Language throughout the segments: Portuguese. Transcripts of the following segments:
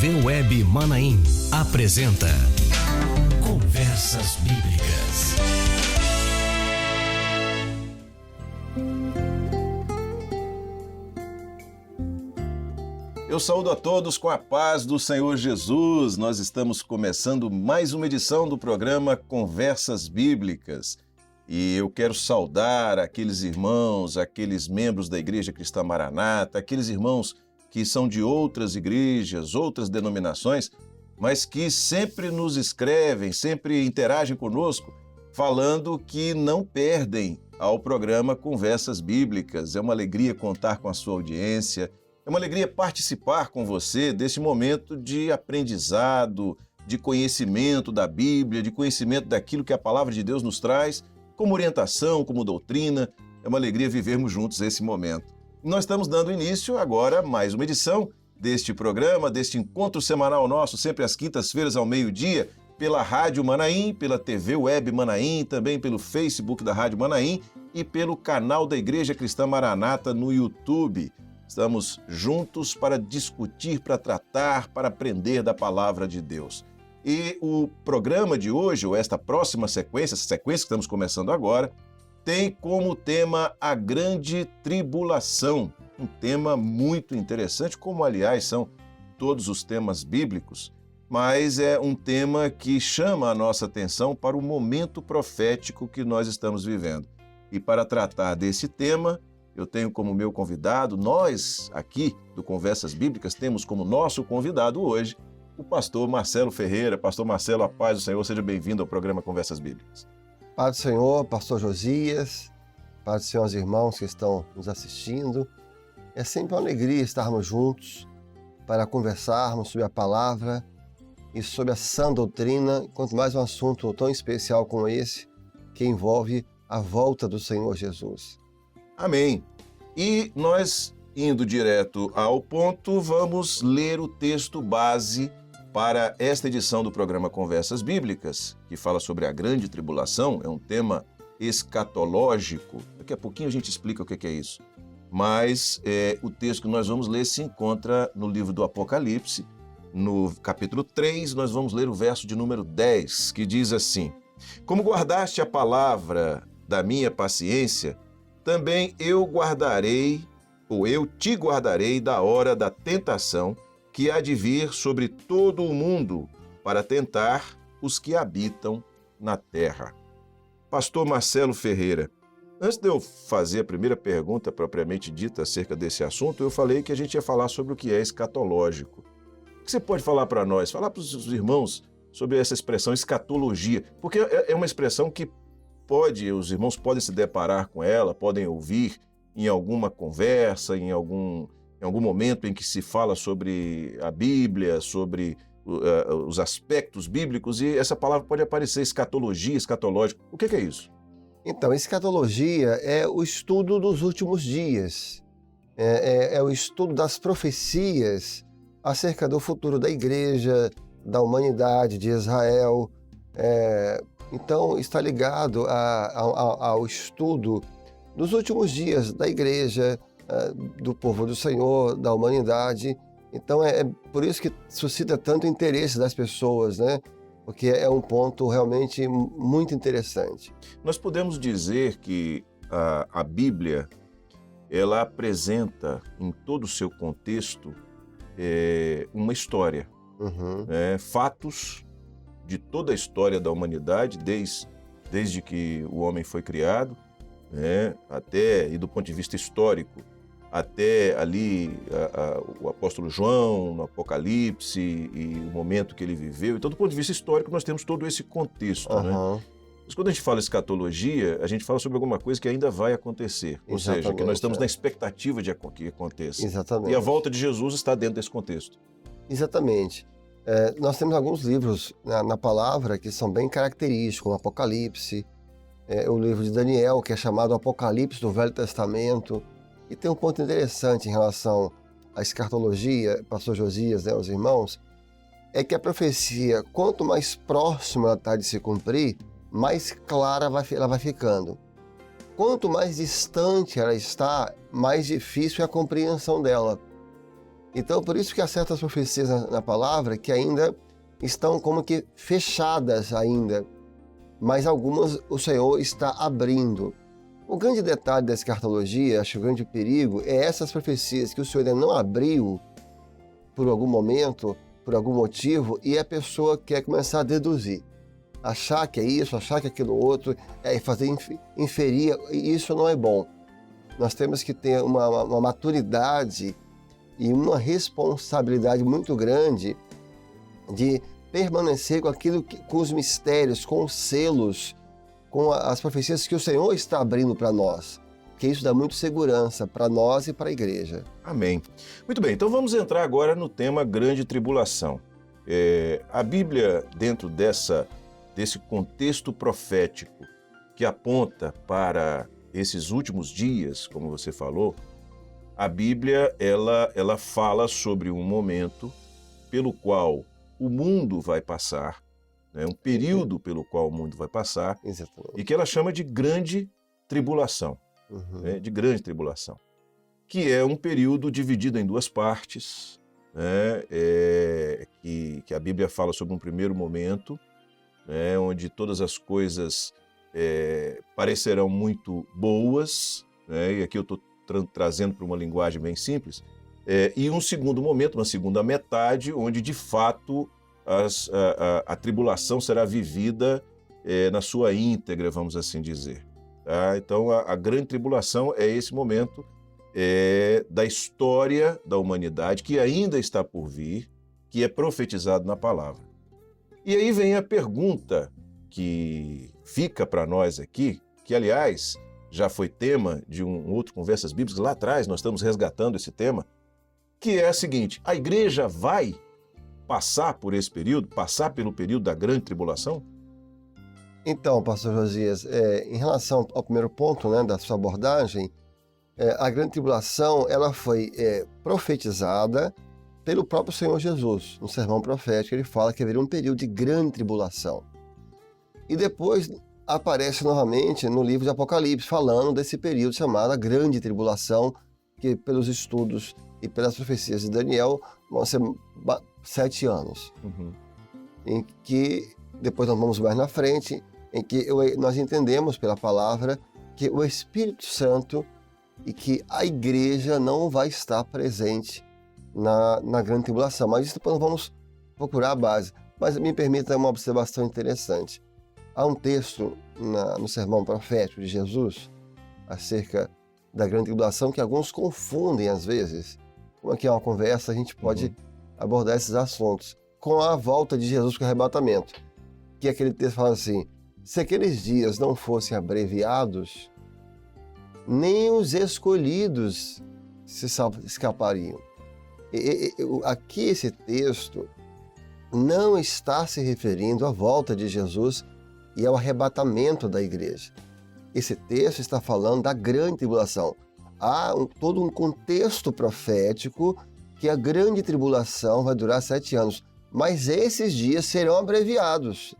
TV Web Manaim apresenta Conversas Bíblicas. Eu saúdo a todos com a paz do Senhor Jesus. Nós estamos começando mais uma edição do programa Conversas Bíblicas. E eu quero saudar aqueles irmãos, aqueles membros da Igreja Cristã Maranata, aqueles irmãos que são de outras igrejas, outras denominações, mas que sempre nos escrevem, sempre interagem conosco, falando que não perdem ao programa Conversas Bíblicas. É uma alegria contar com a sua audiência, é uma alegria participar com você desse momento de aprendizado, de conhecimento da Bíblia, de conhecimento daquilo que a Palavra de Deus nos traz, como orientação, como doutrina. É uma alegria vivermos juntos esse momento. Nós estamos dando início agora a mais uma edição deste programa, deste encontro semanal nosso, sempre às quintas-feiras ao meio-dia, pela Rádio Manaim, pela TV Web Manaim, também pelo Facebook da Rádio Manaim e pelo canal da Igreja Cristã Maranata no YouTube. Estamos juntos para discutir, para tratar, para aprender da Palavra de Deus. E o programa de hoje, ou esta próxima sequência, essa sequência que estamos começando agora, tem como tema a Grande Tribulação. Um tema muito interessante, como aliás são todos os temas bíblicos, mas é um tema que chama a nossa atenção para o momento profético que nós estamos vivendo. E para tratar desse tema, eu tenho como meu convidado, nós aqui do Conversas Bíblicas temos como nosso convidado hoje o pastor Marcelo Ferreira. Pastor Marcelo, a paz do Senhor, seja bem-vindo ao programa Conversas Bíblicas. Paz do Senhor, pastor Josias, paz do Senhor aos irmãos que estão nos assistindo. É sempre uma alegria estarmos juntos para conversarmos sobre a palavra e sobre a sã doutrina, quanto mais um assunto tão especial como esse, que envolve a volta do Senhor Jesus. Amém. E nós, indo direto ao ponto, vamos ler o texto base para esta edição do programa Conversas Bíblicas, que fala sobre a grande tribulação. É um tema escatológico. Daqui a pouquinho a gente explica o que é isso. Mas o texto que nós vamos ler se encontra no livro do Apocalipse, no capítulo 3, nós vamos ler o verso de número 10, que diz assim: Como guardaste a palavra da minha paciência, também eu te guardarei da hora da tentação que há de vir sobre todo o mundo para tentar os que habitam na terra. Pastor Marcelo Ferreira, antes de eu fazer a primeira pergunta propriamente dita acerca desse assunto, eu falei que a gente ia falar sobre o que é escatológico. O que você pode falar para nós, falar para os irmãos sobre essa expressão escatologia? Porque é uma expressão que os irmãos podem se deparar com ela, podem ouvir em alguma conversa, em algum momento em que se fala sobre a Bíblia, sobre os aspectos bíblicos, e essa palavra pode aparecer, escatologia, escatológico. O que é isso? Então, escatologia é o estudo dos últimos dias, é o estudo das profecias acerca do futuro da igreja, da humanidade, de Israel. Então, está ligado ao estudo dos últimos dias da igreja, do povo do Senhor, da humanidade. Então, é por isso que suscita tanto interesse das pessoas, né? Porque é um ponto realmente muito interessante. Nós podemos dizer que a Bíblia, ela apresenta em todo o seu contexto uma história, fatos de toda a história da humanidade, desde que o homem foi criado, até, e do ponto de vista histórico, até ali o apóstolo João, no Apocalipse, e o momento que ele viveu. Então, do ponto de vista histórico, nós temos todo esse contexto. Mas quando a gente fala escatologia, a gente fala sobre alguma coisa que ainda vai acontecer. Ou seja, que nós estamos na expectativa de que aconteça. Exatamente. E a volta de Jesus está dentro desse contexto. Exatamente. Nós temos alguns livros na palavra que são bem característicos, como Apocalipse, o livro de Daniel, que é chamado Apocalipse do Velho Testamento. E tem um ponto interessante em relação à escatologia, pastor Josias, os irmãos, é que a profecia, quanto mais próxima ela está de se cumprir, mais clara ela vai ficando. Quanto mais distante ela está, mais difícil é a compreensão dela. Então, por isso que há certas profecias na palavra que ainda estão como que fechadas ainda, mas algumas o Senhor está abrindo. O grande detalhe da escatologia, acho que o grande perigo, é essas profecias que o Senhor ainda não abriu por algum momento, por algum motivo, e a pessoa quer começar a deduzir. Achar que é isso, achar que é aquilo outro, fazer inferir, e isso não é bom. Nós temos que ter uma maturidade e uma responsabilidade muito grande de permanecer com aquilo, com os mistérios, com os selos, com as profecias que o Senhor está abrindo para nós, porque isso dá muito segurança para nós e para a igreja. Amém. Muito bem, então vamos entrar agora no tema Grande Tribulação. A Bíblia, dentro desse contexto profético que aponta para esses últimos dias, como você falou, a Bíblia ela fala sobre um momento pelo qual o mundo vai passar, um período pelo qual o mundo vai passar, Exatamente. e que ela chama de grande tribulação, de grande tribulação, que é um período dividido em duas partes, que a Bíblia fala sobre um primeiro momento, onde todas as coisas parecerão muito boas, e aqui eu estou trazendo para uma linguagem bem simples, e um segundo momento, uma segunda metade, onde de fato a tribulação será vivida na sua íntegra, vamos assim dizer. Tá? Então a grande tribulação é esse momento da história da humanidade que ainda está por vir, que é profetizado na palavra. E aí vem a pergunta que fica para nós aqui, que aliás já foi tema de um outro Conversas Bíblicas, lá atrás nós estamos resgatando esse tema, que é a seguinte: a igreja vai passar por esse período, passar pelo período da grande tribulação? Então, pastor Josias, em relação ao primeiro ponto, da sua abordagem, a grande tribulação ela foi profetizada pelo próprio Senhor Jesus. No sermão profético ele fala que haveria um período de grande tribulação. E depois aparece novamente no livro de Apocalipse, falando desse período chamado a grande tribulação, que pelos estudos e pelas profecias de Daniel vão ser 7 anos. Em que, depois nós vamos mais na frente, em que nós entendemos pela palavra que o Espírito Santo e que a igreja não vai estar presente na grande tribulação. Mas isso depois nós vamos procurar a base. Mas me permita uma observação interessante. Há um texto no sermão profético de Jesus acerca da grande tribulação que alguns confundem às vezes. Como aqui é uma conversa, a gente pode abordar esses assuntos com a volta de Jesus com o arrebatamento. Que aquele texto fala assim: se aqueles dias não fossem abreviados, nem os escolhidos se escapariam. Aqui esse texto não está se referindo à volta de Jesus e ao arrebatamento da igreja. Esse texto está falando da grande tribulação. Há todo um contexto profético que a grande tribulação vai durar 7 anos, mas esses dias serão abreviados.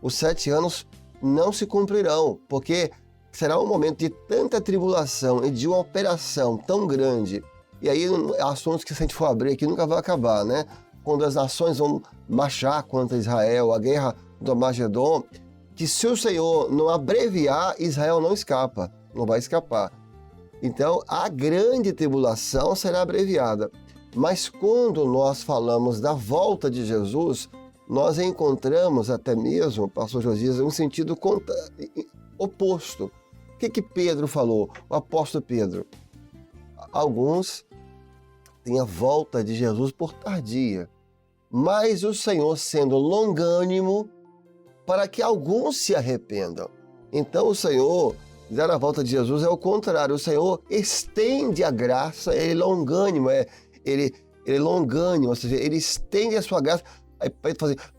Os 7 anos não se cumprirão, porque será um momento de tanta tribulação e de uma operação tão grande. E aí, assuntos que se a gente for abrir aqui nunca vai acabar, Quando as nações vão marchar contra Israel, a guerra do Armagedon, que se o Senhor não abreviar, Israel não escapa, não vai escapar. Então, a grande tribulação será abreviada. Mas quando nós falamos da volta de Jesus, nós encontramos até mesmo, pastor Josias, um sentido oposto. O que Pedro falou, o apóstolo Pedro? Alguns têm a volta de Jesus por tardia, mas o Senhor sendo longânimo para que alguns se arrependam. Então o Senhor, dar a volta de Jesus é o contrário, o Senhor estende a graça, ele é longânimo, ele é longânimo, ou seja, ele estende a sua graça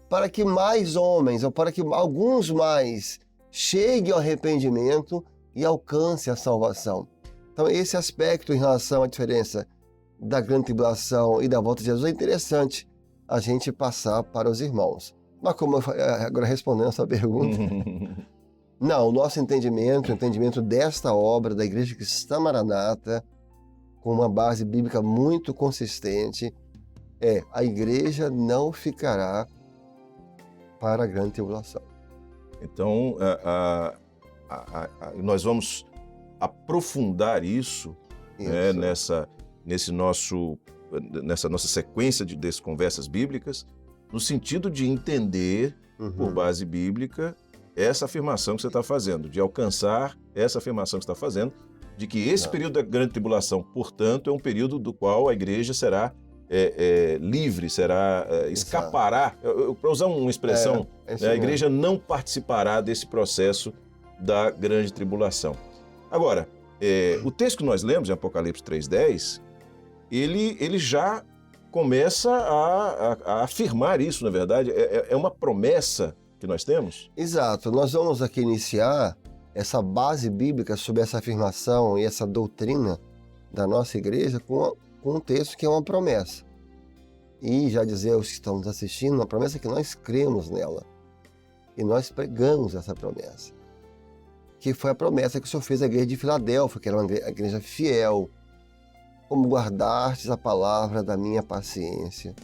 para que mais homens, ou para que alguns mais cheguem ao arrependimento e alcancem a salvação. Então esse aspecto em relação à diferença da grande tribulação e da volta de Jesus é interessante a gente passar para os irmãos. Mas como agora respondendo a sua pergunta, não, o nosso entendimento, o entendimento desta obra da Igreja Cristã Maranata, com uma base bíblica muito consistente, a igreja não ficará para a grande tribulação. Então, nós vamos aprofundar isso, né, nessa nossa sequência de conversas bíblicas, no sentido de entender, por base bíblica, essa afirmação que você está fazendo, de alcançar essa afirmação que você está fazendo, de que esse período da grande tribulação, portanto, é um período do qual a igreja será livre, escapará, para usar uma expressão, a igreja não participará desse processo da grande tribulação. Agora, o texto que nós lemos, em Apocalipse 3:10, ele já começa a afirmar isso, na verdade, é uma promessa que nós temos? Exato, nós vamos aqui iniciar essa base bíblica sobre essa afirmação e essa doutrina da nossa igreja com um texto que é uma promessa. E já dizer aos que estão nos assistindo, uma promessa que nós cremos nela. E nós pregamos essa promessa. Que foi a promessa que o Senhor fez à igreja de Filadélfia, que era uma igreja fiel. Como guardastes a palavra da minha paciência,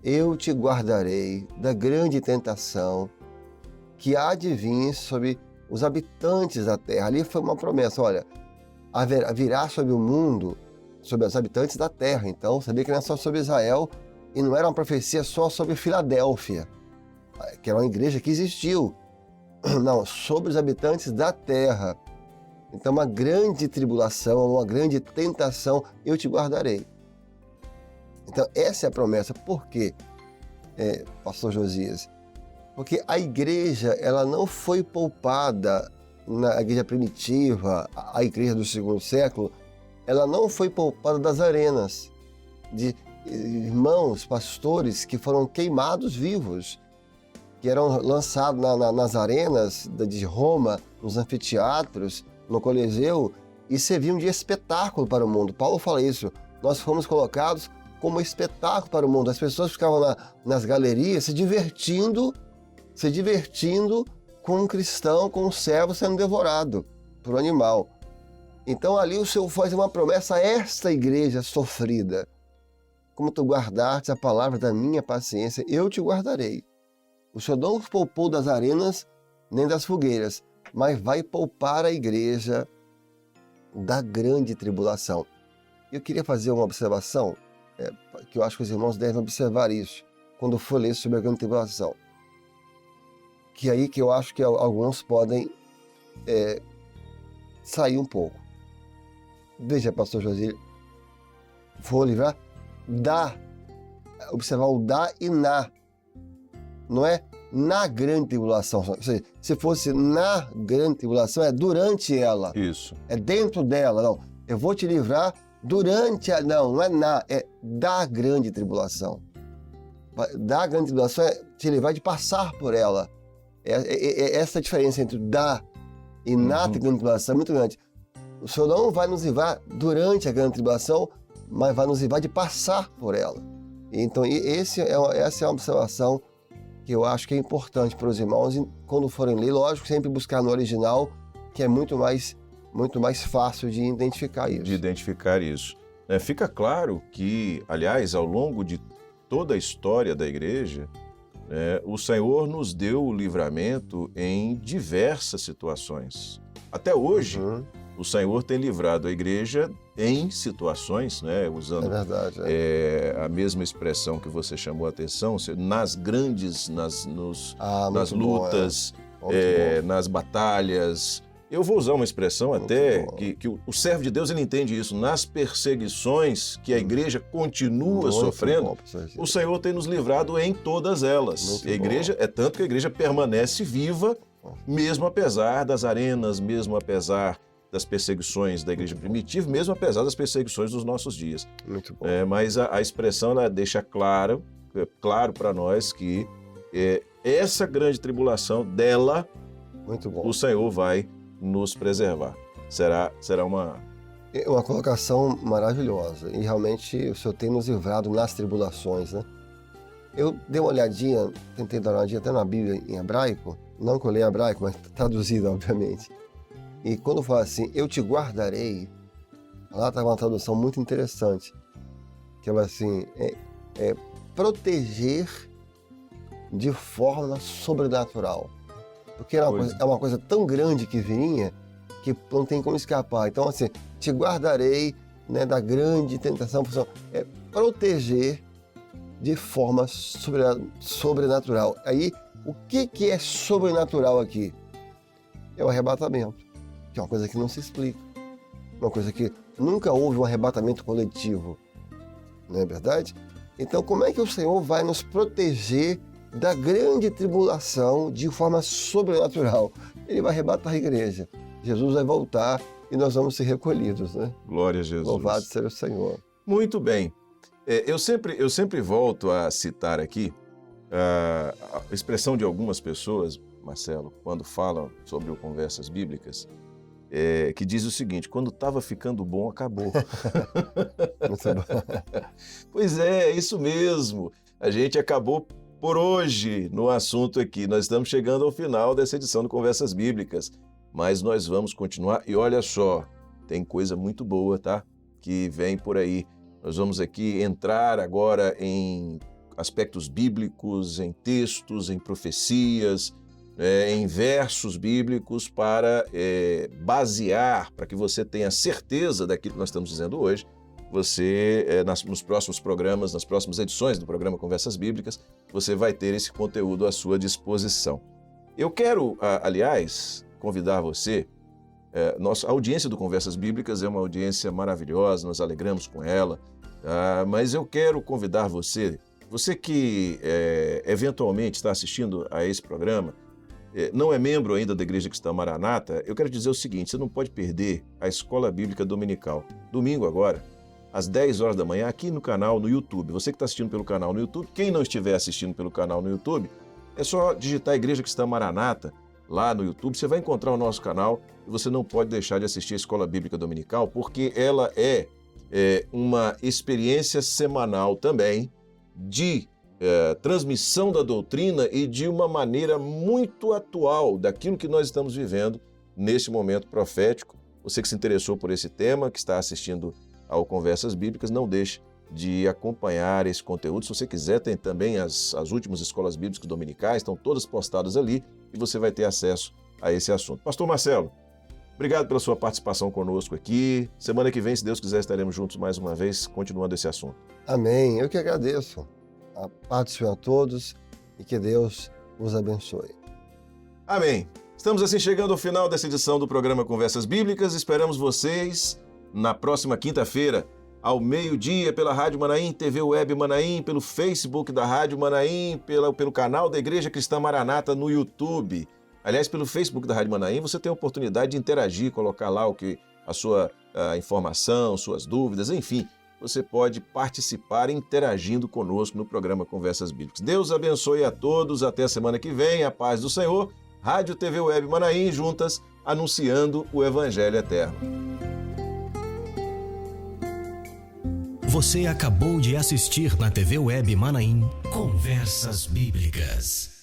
eu te guardarei da grande tentação que há de vir sobre os habitantes da terra. Ali foi uma promessa, olha, virá sobre o mundo, sobre os habitantes da terra. Então, sabia que não é só sobre Israel, e não era uma profecia só sobre Filadélfia, que era uma igreja que existiu. Não, sobre os habitantes da terra. Então, uma grande tribulação, uma grande tentação, eu te guardarei. Então, essa é a promessa. Por quê, pastor Josias? Porque a igreja, ela não foi poupada na igreja primitiva, a igreja do segundo século, ela não foi poupada das arenas, de irmãos, pastores que foram queimados vivos, que eram lançados nas arenas de Roma, nos anfiteatros, no Coliseu, e serviam de espetáculo para o mundo. Paulo fala isso, nós fomos colocados como espetáculo para o mundo. As pessoas ficavam nas galerias se divertindo com um cristão, com um servo sendo devorado por um animal. Então ali o Senhor faz uma promessa a esta igreja sofrida. Como tu guardaste a palavra da minha paciência, eu te guardarei. O Senhor não os poupou das arenas nem das fogueiras, mas vai poupar a igreja da grande tribulação. Eu queria fazer uma observação, que eu acho que os irmãos devem observar isso, quando for ler sobre a grande tribulação. Que aí que eu acho que alguns podem sair um pouco. Veja, pastor José, vou livrar observar o da e na. Não é na grande tribulação. Ou seja, se fosse na grande tribulação, é durante ela. Isso. É dentro dela, não. Eu vou te livrar durante a... Não é na, é da grande tribulação. Da grande tribulação é te livrar de passar por ela. Essa diferença entre da e na grande tribulação é muito grande. O Senhor não vai nos livrar durante a grande tribulação, mas vai nos livrar de passar por ela. Então, essa é uma observação que eu acho que é importante para os irmãos, quando forem ler, lógico, sempre buscar no original, que é muito mais fácil de identificar isso. Fica claro que, aliás, ao longo de toda a história da igreja, o Senhor nos deu o livramento em diversas situações. Até hoje, o Senhor tem livrado a igreja em situações, usando a mesma expressão que você chamou a atenção, nas grandes, nas lutas, nas batalhas. Eu vou usar uma expressão até que o servo de Deus ele entende isso. Nas perseguições que a igreja continua sofrendo, o Senhor tem nos livrado em todas elas. A igreja, tanto que a igreja permanece viva, mesmo apesar das arenas, mesmo apesar das perseguições da igreja primitiva, mesmo apesar das perseguições dos nossos dias. Muito bom. Mas a expressão ela deixa claro para nós que essa grande tribulação dela, muito bom, o Senhor vai nos preservar. Será uma colocação maravilhosa. E realmente o Senhor tem nos livrado nas tribulações, né? Eu dei uma olhadinha, tentei dar uma olhadinha até na Bíblia em hebraico, não que eu leio hebraico, mas traduzido, obviamente. E quando fala assim, eu te guardarei, Lá está uma tradução muito interessante, que é assim, proteger de forma sobrenatural. Porque é uma coisa tão grande que vinha que não tem como escapar. Então, assim, te guardarei, né, da grande tentação. É proteger de forma sobrenatural. Aí, o que é sobrenatural aqui? É o arrebatamento, que é uma coisa que não se explica. Uma coisa que nunca houve um arrebatamento coletivo. Não é verdade? Então, como é que o Senhor vai nos proteger da grande tribulação de forma sobrenatural? Ele vai arrebatar a igreja. Jesus vai voltar e nós vamos ser recolhidos, né? Glória a Jesus. Louvado seja o Senhor. Muito bem. Eu sempre volto a citar aqui a expressão de algumas pessoas, Marcelo, quando falam sobre o Conversas Bíblicas, que diz o seguinte: quando estava ficando bom, acabou. Muito bom. Pois é isso mesmo. A gente acabou por hoje no assunto aqui. Nós estamos chegando ao final dessa edição do Conversas Bíblicas, mas nós vamos continuar. E olha só, tem coisa muito boa, tá? Que vem por aí. Nós vamos aqui entrar agora em aspectos bíblicos, em textos, em profecias, em versos bíblicos para basear, para que você tenha certeza daquilo que nós estamos dizendo hoje. Você, nos próximos programas, nas próximas edições do programa Conversas Bíblicas, você vai ter esse conteúdo à sua disposição. Eu quero, aliás, convidar você. A audiência do Conversas Bíblicas é uma audiência maravilhosa, nós alegramos com ela, mas eu quero convidar você que eventualmente está assistindo a esse programa, não é membro ainda da Igreja Cristã Maranata, eu quero dizer o seguinte: você não pode perder a Escola Bíblica Dominical. Domingo agora, às 10 horas da manhã, aqui no canal, no YouTube. Você que está assistindo pelo canal no YouTube, quem não estiver assistindo pelo canal no YouTube, é só digitar Igreja Cristã Maranata lá no YouTube, você vai encontrar o nosso canal e você não pode deixar de assistir a Escola Bíblica Dominical, porque ela é uma experiência semanal também de transmissão da doutrina e de uma maneira muito atual daquilo que nós estamos vivendo nesse momento profético. Você que se interessou por esse tema, que está assistindo ao Conversas Bíblicas, não deixe de acompanhar esse conteúdo. Se você quiser, tem também as últimas escolas bíblicas dominicais, estão todas postadas ali e você vai ter acesso a esse assunto. Pastor Marcelo, obrigado pela sua participação conosco aqui. Semana que vem, se Deus quiser, estaremos juntos mais uma vez, continuando esse assunto. Amém. Eu que agradeço. A paz do Senhor a todos e que Deus os abençoe. Amém. Estamos assim chegando ao final dessa edição do programa Conversas Bíblicas. Esperamos vocês na próxima quinta-feira, ao meio-dia, pela Rádio Manaim, TV Web Manaim, pelo Facebook da Rádio Manaim, pelo canal da Igreja Cristã Maranata no YouTube. Aliás, pelo Facebook da Rádio Manaim, você tem a oportunidade de interagir, colocar lá a sua informação, suas dúvidas, enfim. Você pode participar interagindo conosco no programa Conversas Bíblicas. Deus abençoe a todos. Até a semana que vem. A paz do Senhor. Rádio TV Web Manaim, juntas, anunciando o Evangelho Eterno. Você acabou de assistir na TV Web Manaim Conversas Bíblicas.